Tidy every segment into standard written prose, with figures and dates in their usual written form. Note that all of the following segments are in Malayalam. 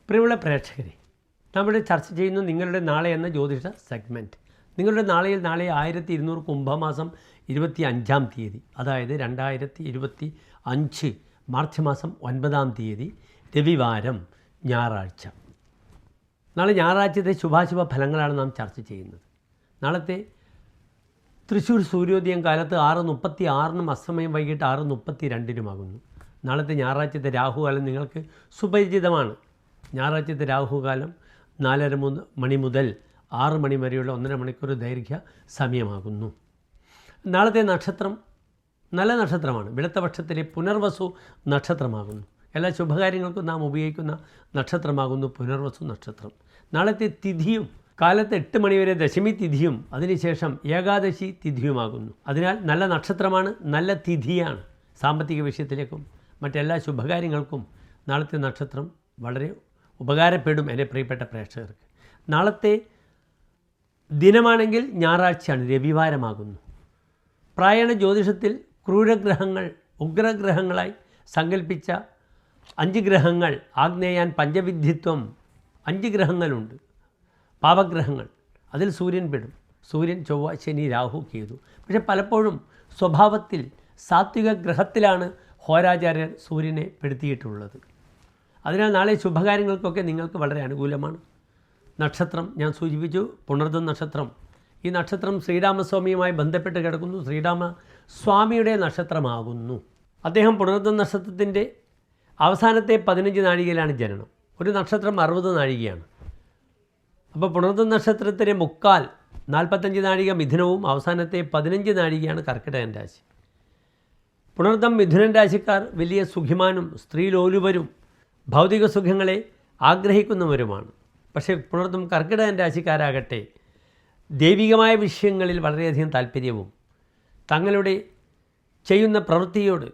പ്രിയമുള്ള പ്രേക്ഷകരെ, നമ്മുടെ ചർച്ച ചെയ്യുന്ന നിങ്ങളുടെ നാളെ എന്ന ജ്യോതിഷ സെഗ്മെൻറ്റ്. നിങ്ങളുടെ നാളെ 1200 കുംഭമാസം 25-ാം തീയതി, അതായത് 2025 മാർച്ച് മാസം 9-ാം തീയതി രവിവാരം, ഞായറാഴ്ച. നാളെ ഞായറാഴ്ചത്തെ ശുഭാശുഭ ഫലങ്ങളാണ് നാം ചർച്ച ചെയ്യുന്നത്. നാളത്തെ തൃശ്ശൂർ സൂര്യോദയം കാലത്ത് 6:36 അസ്തമയം വൈകിട്ട് 6:32 നാളത്തെ ഞായറാഴ്ചത്തെ രാഹുകാലം നിങ്ങൾക്ക് സുപരിചിതമാണ്. ഞായറാഴ്ചത്തെ രാഹുകാലം 4:30 മണി മുതൽ 6 മണി വരെയുള്ള 1.5 മണിക്കൂർ ദൈർഘ്യ സമയമാകുന്നു. നാളത്തെ നക്ഷത്രം നല്ല നക്ഷത്രമാണ്. വെളുത്തപക്ഷത്തിലെ പുനർവസു നക്ഷത്രമാകുന്നു. എല്ലാ ശുഭകാര്യങ്ങൾക്കും നാം ഉപയോഗിക്കുന്ന നക്ഷത്രമാകുന്നു പുനർവസു നക്ഷത്രം. നാളത്തെ തിഥിയും കാലത്ത് 8 മണിവരെ ദശമി തിഥിയും അതിനുശേഷം ഏകാദശി തിഥിയുമാകുന്നു. അതിനാൽ നല്ല നക്ഷത്രമാണ്, നല്ല തിഥിയാണ്. സാമ്പത്തിക വിഷയത്തിലേക്കും മറ്റെല്ലാ ശുഭകാര്യങ്ങൾക്കും നാളത്തെ നക്ഷത്രം വളരെ ഉപകാരപ്പെടും എൻ്റെ പ്രിയപ്പെട്ട പ്രേക്ഷകർക്ക്. നാളത്തെ ദിനമാണെങ്കിൽ ഞായറാഴ്ചയാണ്, രവിവാരമാകുന്നു. പ്രായണ ജ്യോതിഷത്തിൽ ക്രൂരഗ്രഹങ്ങൾ ഉഗ്രഗ്രഹങ്ങളായി സങ്കല്പിച്ച 5 ഗ്രഹങ്ങൾ, ആഗ്നേയാൻ പഞ്ചവിദ്ധിത്വം 5 ഗ്രഹങ്ങളുണ്ട്. പാപഗ്രഹങ്ങൾ, അതിൽ സൂര്യൻ പെടും. സൂര്യൻ, ചൊവ്വ, ശനി, രാഹു, കേതു. പക്ഷെ പലപ്പോഴും സ്വഭാവത്തിൽ സാത്വിക ഗ്രഹത്തിലാണ് ഹോരാചാര്യർ സൂര്യനെ പെടുത്തിയിട്ടുള്ളത്. അതിനാൽ നാളെ ശുഭകാര്യങ്ങൾക്കൊക്കെ നിങ്ങൾക്ക് വളരെ അനുകൂലമാണ്. നക്ഷത്രം ഞാൻ സൂചിപ്പിച്ചു, പുണർദം നക്ഷത്രം. ഈ നക്ഷത്രം ശ്രീരാമസ്വാമിയുമായി ബന്ധപ്പെട്ട് കിടക്കുന്നു. ശ്രീരാമസ്വാമിയുടെ നക്ഷത്രമാകുന്നു. അദ്ദേഹം പുണർദം നക്ഷത്രത്തിൻ്റെ അവസാനത്തെ 15 നാഴികയിലാണ് ജനനം. ഒരു നക്ഷത്രം 60 നാഴികയാണ്. അപ്പോൾ പുണർദം നക്ഷത്രത്തിൻ്റെ മുക്കാൽ 45 നാഴിക മിഥുനവും അവസാനത്തെ 15 നാഴികയാണ് കർക്കിടകൻ രാശി. പുണർദം മിഥുനൻ രാശിക്കാർ വലിയ സുഖിമാനും സ്ത്രീലോലുപരും ഭൗതിക സുഖങ്ങളെ ആഗ്രഹിക്കുന്നവരുമാണ്. പക്ഷേ പുണർദം കർക്കിടകൻ രാശിക്കാരാകട്ടെ ദൈവികമായ വിഷയങ്ങളിൽ വളരെയധികം താല്പര്യവും തങ്ങളുടെ ചെയ്യുന്ന പ്രവൃത്തിയോട്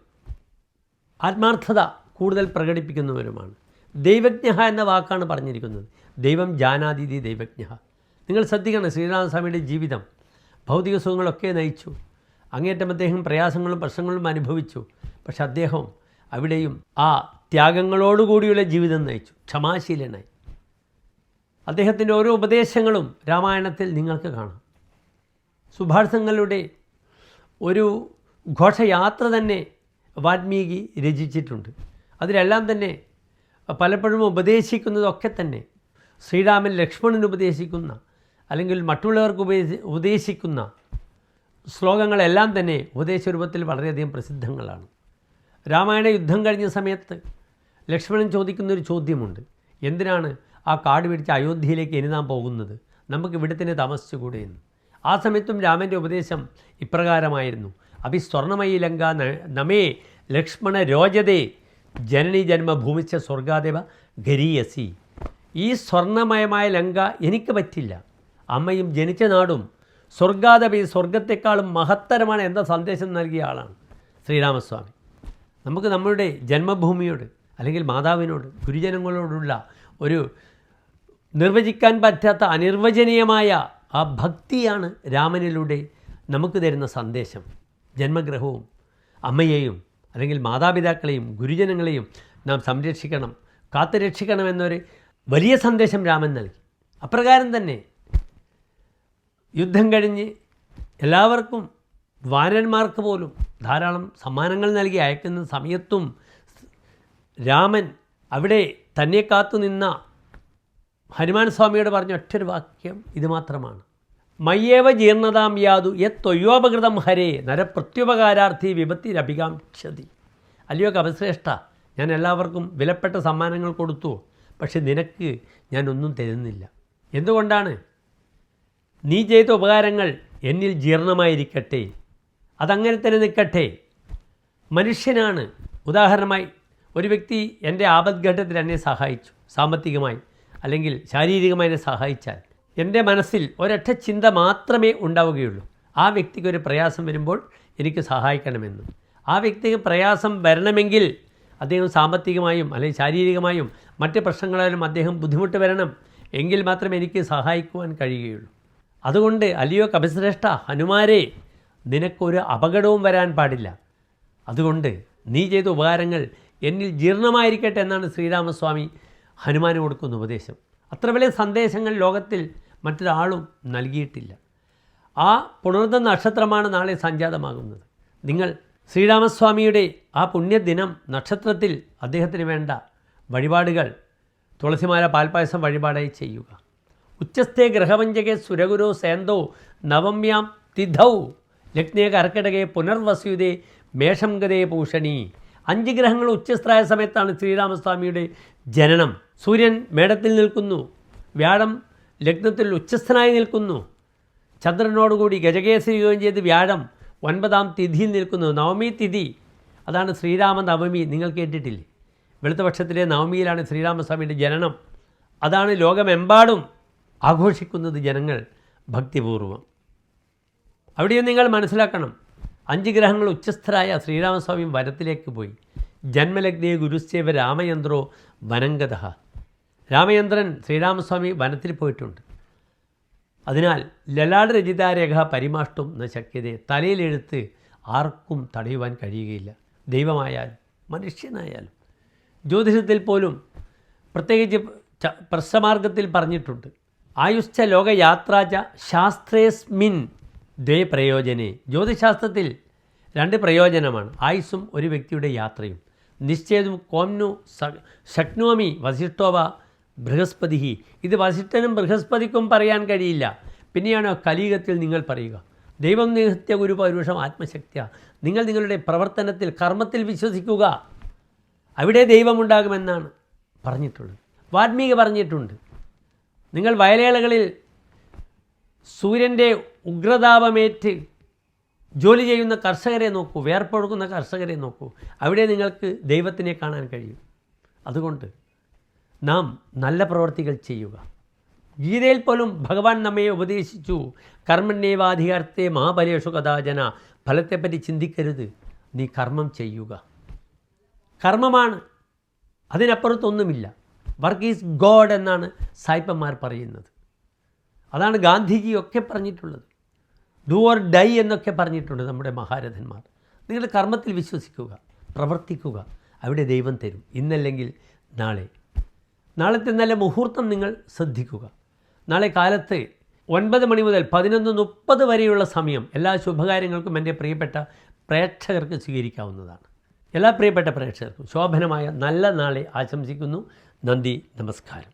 ആത്മാർത്ഥത കൂടുതൽ പ്രകടിപ്പിക്കുന്നവരുമാണ്. ദൈവജ്ഞ എന്ന വാക്കാണ് പറഞ്ഞിരിക്കുന്നത്. ദൈവം ജാനാതിഥി ദൈവജ്ഞ. നിങ്ങൾ ശ്രദ്ധിക്കണം, ശ്രീരാമസ്വാമിയുടെ ജീവിതം ഭൗതിക സുഖങ്ങളൊക്കെ നയിച്ചു. അങ്ങേറ്റം അദ്ദേഹം പ്രയാസങ്ങളും പ്രശ്നങ്ങളും അനുഭവിച്ചു. പക്ഷെ അദ്ദേഹം അവിടെയും ആ ത്യാഗങ്ങളോടുകൂടിയുള്ള ജീവിതം നയിച്ചു. ക്ഷമാശീലനായി. അദ്ദേഹത്തിൻ്റെ ഓരോ ഉപദേശങ്ങളും രാമായണത്തിൽ നിങ്ങൾക്ക് കാണാം. സുഭാഷിതങ്ങളുടെ ഒരു ഘോഷയാത്ര തന്നെ വാൽമീകി രചിച്ചിട്ടുണ്ട്. അതിലെല്ലാം തന്നെ പലപ്പോഴും ഉപദേശിക്കുന്നതൊക്കെ തന്നെ ശ്രീരാമൻ ലക്ഷ്മണന് ഉപദേശിക്കുന്ന അല്ലെങ്കിൽ മറ്റുള്ളവർക്ക് ഉപദേശിക്കുന്ന ശ്ലോകങ്ങളെല്ലാം തന്നെ ഉപദേശരൂപത്തിൽ വളരെയധികം പ്രസിദ്ധങ്ങളാണ്. രാമായണ യുദ്ധം കഴിഞ്ഞ സമയത്ത് ലക്ഷ്മണൻ ചോദിക്കുന്നൊരു ചോദ്യമുണ്ട്. എന്തിനാണ് ആ കാട് പിടിച്ച് അയോധ്യയിലേക്ക് ഇനി നാം പോകുന്നത്? നമുക്ക് ഇവിടെ തന്നെ താമസിച്ചുകൂടെ എന്ന്. ആ സമയത്തും രാമൻ്റെ ഉപദേശം ഇപ്രകാരമായിരുന്നു: അഭി സ്വർണ്ണമയി ലങ്ക നമേ ലക്ഷ്മണ രോജതേ ജനനി ജന്മഭൂമിച്ച സ്വർഗാദേവ ഗരീയസി. ഈ സ്വർണ്ണമയമായ ലങ്ക എനിക്ക് പറ്റില്ല. അമ്മയും ജനിച്ച നാടും സ്വർഗാദേവി, സ്വർഗത്തെക്കാളും മഹത്തരമാണ് എന്ന സന്ദേശം നൽകിയ ആളാണ് ശ്രീരാമസ്വാമി. നമുക്ക് നമ്മളുടെ ജന്മഭൂമിയോട് അല്ലെങ്കിൽ മാതാവിനോട്, ഗുരുജനങ്ങളോടുള്ള ഒരു നിർവചിക്കാൻ പറ്റാത്ത അനിർവചനീയമായ ആ ഭക്തിയാണ് രാമനിലൂടെ നമുക്ക് തരുന്ന സന്ദേശം. ജന്മഗ്രഹവും അമ്മയെയും അല്ലെങ്കിൽ മാതാപിതാക്കളെയും ഗുരുജനങ്ങളെയും നാം സംരക്ഷിക്കണം, കാത്തുരക്ഷിക്കണമെന്നൊരു വലിയ സന്ദേശം രാമൻ നൽകി. അപ്രകാരം തന്നെ യുദ്ധം കഴിഞ്ഞ് എല്ലാവർക്കും, വാനന്മാർക്ക് പോലും ധാരാളം സമ്മാനങ്ങൾ നൽകി അയക്കുന്ന സമയത്തും രാമൻ അവിടെ തന്നെ കാത്തു നിന്ന ഹനുമാൻ സ്വാമിയോട് പറഞ്ഞ ഒറ്റൊരു വാക്യം ഇത് മാത്രമാണ്: മയ്യേവ ജീർണതാം യാതു യത്തൊയ്യോപകൃതം ഹരേ നരപ്രത്യുപകാരാർത്ഥി വിപത്തിരഭികാംക്ഷതി. അല്ലയോ കപശ്രേഷ്ഠ, ഞാൻ എല്ലാവർക്കും വിലപ്പെട്ട സമ്മാനങ്ങൾ കൊടുത്തു, പക്ഷെ നിനക്ക് ഞാനൊന്നും തരുന്നില്ല. എന്തുകൊണ്ടാണ്? നീ ചെയ്ത ഉപകാരങ്ങൾ എന്നിൽ ജീർണമായിരിക്കട്ടെ, അതങ്ങനെ തന്നെ നിൽക്കട്ടെ. മനുഷ്യനാണ്. ഉദാഹരണമായി ഒരു വ്യക്തി എൻ്റെ ആപദ്ഘട്ടത്തിൽ എന്നെ സഹായിച്ചു, സാമ്പത്തികമായി അല്ലെങ്കിൽ ശാരീരികമായി എന്നെ സഹായിച്ചാൽ എൻ്റെ മനസ്സിൽ ഒരൊറ്റ ചിന്ത മാത്രമേ ഉണ്ടാവുകയുള്ളൂ: ആ വ്യക്തിക്ക് ഒരു പ്രയാസം വരുമ്പോൾ എനിക്ക് സഹായിക്കണമെന്ന്. ആ വ്യക്തിക്ക് പ്രയാസം വരണമെങ്കിൽ അദ്ദേഹം സാമ്പത്തികമായും അല്ലെങ്കിൽ ശാരീരികമായും മറ്റ് പ്രശ്നങ്ങളാലും അദ്ദേഹം ബുദ്ധിമുട്ട് വരണം, എങ്കിൽ മാത്രമേ എനിക്ക് സഹായിക്കുവാൻ കഴിയുകയുള്ളൂ. അതുകൊണ്ട് അല്ലയോ കപിശ്രേഷ്ഠ ഹനുമാരെ, നിനക്കൊരു അപകടവും വരാൻ പാടില്ല. അതുകൊണ്ട് നീ ചെയ്ത ഉപകാരങ്ങൾ എന്നിൽ ജീർണമായിരിക്കട്ടെ എന്നാണ് ശ്രീരാമസ്വാമി ഹനുമാന് കൊടുക്കുന്ന ഉപദേശം. അത്ര വലിയ സന്ദേശങ്ങൾ ലോകത്തിൽ മറ്റൊരാളും നൽകിയിട്ടില്ല. ആ പുണർന്ന നക്ഷത്രമാണ് നാളെ സംജാതമാകുന്നത്. നിങ്ങൾ ശ്രീരാമസ്വാമിയുടെ ആ പുണ്യദിനം നക്ഷത്രത്തിൽ അദ്ദേഹത്തിന് വേണ്ട വഴിപാടുകൾ തുളസിമാല പാൽപ്പായസം വഴിപാടായി ചെയ്യുക. ഉച്ചസ്ഥേ ഗ്രഹപഞ്ചകെ സുരഗുരോ സേന്തോ നവമ്യാം തിഥൗ ലഗ്നേ കർക്കിടകെ പുനർവസ്യുതേ മേഷം ഗതേ പൂഷണി. 5 ഗ്രഹങ്ങൾ ഉച്ചസ്ഥരായ സമയത്താണ് ശ്രീരാമസ്വാമിയുടെ ജനനം. സൂര്യൻ മേടത്തിൽ നിൽക്കുന്നു, വ്യാഴം ലഗ്നത്തിൽ ഉച്ചസ്ഥനായി നിൽക്കുന്നു, ചന്ദ്രനോടുകൂടി ഗജകേസരി യോഗം ചെയ്ത് വ്യാഴം 9ാം തിഥിയിൽ നിൽക്കുന്നു. നവമി തിഥി, അതാണ് ശ്രീരാമ നവമി. നിങ്ങൾ കേട്ടിട്ടില്ലേ? വെളുത്തപക്ഷത്തിലെ നവമിയിലാണ് ശ്രീരാമസ്വാമിയുടെ ജനനം. അതാണ് ലോകമെമ്പാടും ആഘോഷിക്കുന്നത് ജനങ്ങൾ ഭക്തിപൂർവം. അവിടെയും നിങ്ങൾ മനസ്സിലാക്കണം, 5 ഗ്രഹങ്ങൾ ഉച്ചസ്ഥരായ ശ്രീരാമസ്വാമി വനത്തിലേക്ക് പോയി. ജന്മലഗ്നേ ഗുരുസ്യേവ രാമയന്ത്രോ വനംഗത. രാമചന്ദ്രൻ ശ്രീരാമസ്വാമി വനത്തിൽ പോയിട്ടുണ്ട്. അതിനാൽ ലലാട് രചിതാരേഖ പരിമാഷ്ടും ന ശക്യതേ. തലയിലെഴുത്ത് ആർക്കും തടയുവാൻ കഴിയുകയില്ല, ദൈവമായാലും മനുഷ്യനായാലും. ജ്യോതിഷത്തിൽ പോലും പ്രത്യേകിച്ച് പ്രശ്നമാർഗത്തിൽ പറഞ്ഞിട്ടുണ്ട്, ആയുശ്ച ലോകയാത്രാച ശാസ്ത്രേസ്മിൻ ദ്വേ പ്രയോജനെ. ജ്യോതിശാസ്ത്രത്തിൽ 2 പ്രയോജനമാണ്, ആയുസ്സും ഒരു വ്യക്തിയുടെ യാത്രയും. നിശ്ചയതും കോംനു ശക്നോമി വസിഷ്ഠോവ ബൃഹസ്പതി. ഇത് വസിഷ്ഠനും ബൃഹസ്പതിക്കും പറയാൻ കഴിയില്ല, പിന്നെയാണോ കലിയുഗത്തിൽ നിങ്ങൾ പറയുക. ദൈവം നിഹത്യ ഗുരു പൗരുഷം ആത്മശക്തിയ. നിങ്ങൾ നിങ്ങളുടെ പ്രവർത്തനത്തിൽ കർമ്മത്തിൽ വിശ്വസിക്കുക, അവിടെ ദൈവമുണ്ടാകുമെന്നാണ് പറഞ്ഞിട്ടുള്ളത്. വാൽമീകി പറഞ്ഞിട്ടുണ്ട്, നിങ്ങൾ വയലേലകളിൽ സൂര്യൻ്റെ ഉഗ്രതാപമേറ്റ് ജോലി ചെയ്യുന്ന കർഷകരെ നോക്കൂ, വേർപ്പൊഴുക്കുന്ന കർഷകരെ നോക്കൂ, അവിടെ നിങ്ങൾക്ക് ദൈവത്തിനെ കാണാൻ കഴിയും. അതുകൊണ്ട് നാം നല്ല പ്രവർത്തികൾ ചെയ്യുക. ഗീതയിൽ പോലും ഭഗവാൻ നമ്മെ ഉപദേശിച്ചു, കർമ്മണ്യേവാധികാരത്തെ മഹാബലേഷു കഥാജന. ഫലത്തെപ്പറ്റി ചിന്തിക്കരുത്, നീ കർമ്മം ചെയ്യുക. കർമ്മമാണ്, അതിനപ്പുറത്തൊന്നുമില്ല. വർക്ക് ഈസ് ഗോഡ് എന്നാണ് സായിപ്പന്മാർ പറയുന്നത്. അതാണ് ഗാന്ധിജിയൊക്കെ പറഞ്ഞിട്ടുള്ളത്. ഡു ഓർ ഡൈ എന്നൊക്കെ പറഞ്ഞിട്ടുണ്ട് നമ്മുടെ മഹാരഥന്മാർ. നിങ്ങൾ കർമ്മത്തിൽ വിശ്വസിക്കുക, പ്രവർത്തിക്കുക, അവിടെ ദൈവം തരും. ഇന്നല്ലെങ്കിൽ നാളത്തെ നല്ല മുഹൂർത്തം നിങ്ങൾ ശ്രദ്ധിക്കുക. നാളെ കാലത്ത് 9 മണി മുതൽ 11:30 വരെയുള്ള സമയം എല്ലാ ശുഭകാര്യങ്ങൾക്കും എൻ്റെ പ്രിയപ്പെട്ട പ്രേക്ഷകർക്ക് സ്വീകരിക്കാവുന്നതാണ്. എല്ലാ പ്രിയപ്പെട്ട പ്രേക്ഷകർക്കും ശോഭനമായ നല്ല നാളെ ആശംസിക്കുന്നു. നന്ദി, നമസ്കാരം.